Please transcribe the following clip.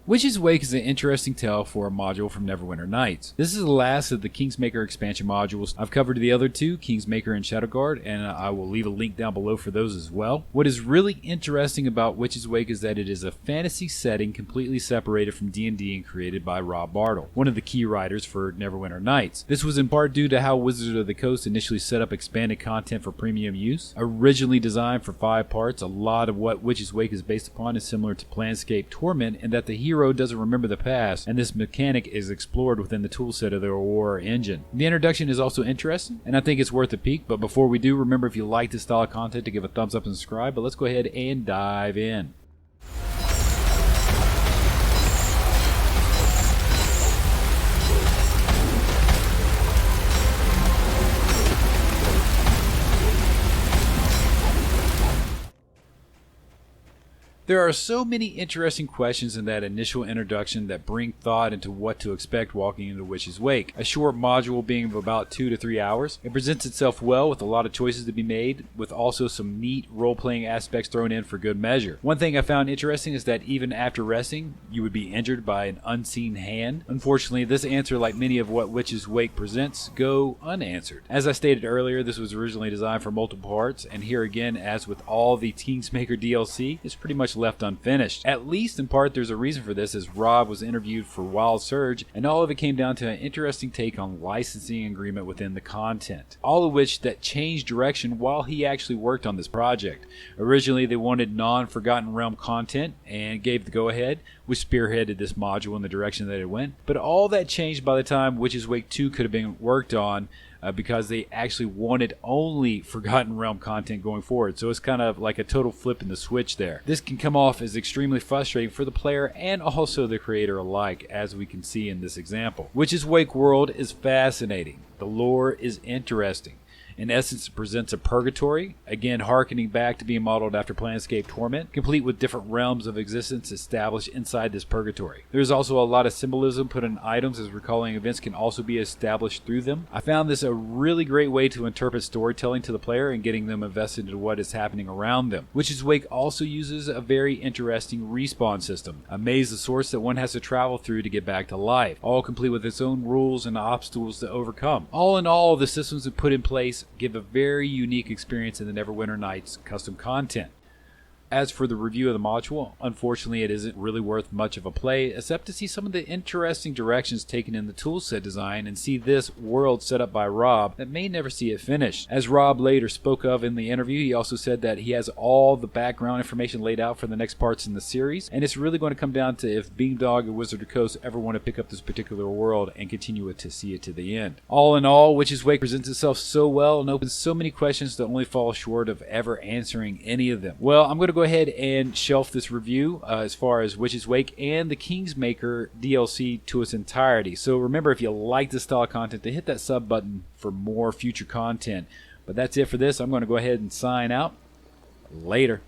Witch's Wake is an interesting tale for a module from Neverwinter Nights. This is the last of the Kingsmaker expansion modules. I've covered the other two, Kingsmaker and Shadowguard, and I will leave a link down below for those as well. What is really interesting about Witch's Wake is that it is a fantasy setting completely separated from D&D and created by Rob Bartle, one of the key writers for Neverwinter Nights. This was in part due to how Wizards of the Coast initially set up expanded content for premium use. Originally designed for 5 parts, a lot of what Witch's Wake is based upon is similar to Planescape Torment in that the hero doesn't remember the past, and this mechanic is explored within the toolset of the Aurora engine. The introduction is also interesting, and I think it's worth a peek, but before we do, remember if you like this style of content to give a thumbs up and subscribe, but let's go ahead and dive in. There are so many interesting questions in that initial introduction that bring thought into what to expect walking into Witch's Wake. A short module being of about 2 to 3 hours, it presents itself well with a lot of choices to be made, with also some neat role-playing aspects thrown in for good measure. One thing I found interesting is that even after resting, you would be injured by an unseen hand. Unfortunately, this answer, like many of what Witch's Wake presents, go unanswered. As I stated earlier, this was originally designed for multiple parts, and here again, as with all the Kingsmaker DLC, it's pretty much left unfinished. At least in part there's a reason for this, as Rob was interviewed for Wild Surge, and all of it came down to an interesting take on licensing agreement within the content. All of which that changed direction while he actually worked on this project. Originally they wanted non-Forgotten Realm content and gave the go-ahead, which spearheaded this module in the direction that it went. But all that changed by the time Witch's Wake 2 could have been worked on, because they actually wanted only Forgotten Realm content going forward. So it's kind of like a total flip in the switch there. This can come off as extremely frustrating for the player and also the creator alike, as we can see in this example. Witch's Wake world is fascinating. The lore is interesting. In essence, it presents a purgatory, again harkening back to being modeled after Planescape Torment, complete with different realms of existence established inside this purgatory. There's also a lot of symbolism put in items, as recalling events can also be established through them. I found this a really great way to interpret storytelling to the player and getting them invested into what is happening around them. Witch's Wake also uses a very interesting respawn system, a maze of sorts that one has to travel through to get back to life, all complete with its own rules and obstacles to overcome. All in all, the systems that put in place give a very unique experience in the Neverwinter Nights custom content. As for the review of the module, unfortunately it isn't really worth much of a play, except to see some of the interesting directions taken in the toolset design and see this world set up by Rob that may never see it finished. As Rob later spoke of in the interview, he also said that he has all the background information laid out for the next parts in the series, and it's really going to come down to if Beamdog or Wizard of the Coast ever want to pick up this particular world and continue it to see it to the end. All in all, Witch's Wake presents itself so well and opens so many questions that only fall short of ever answering any of them. Well, I'm going to go ahead and shelf this review as far as Witch's Wake and the Kingsmaker DLC to its entirety. So remember, if you like this style of content, to hit that sub button for more future content. But that's it for this. I'm going to go ahead and sign out. Later.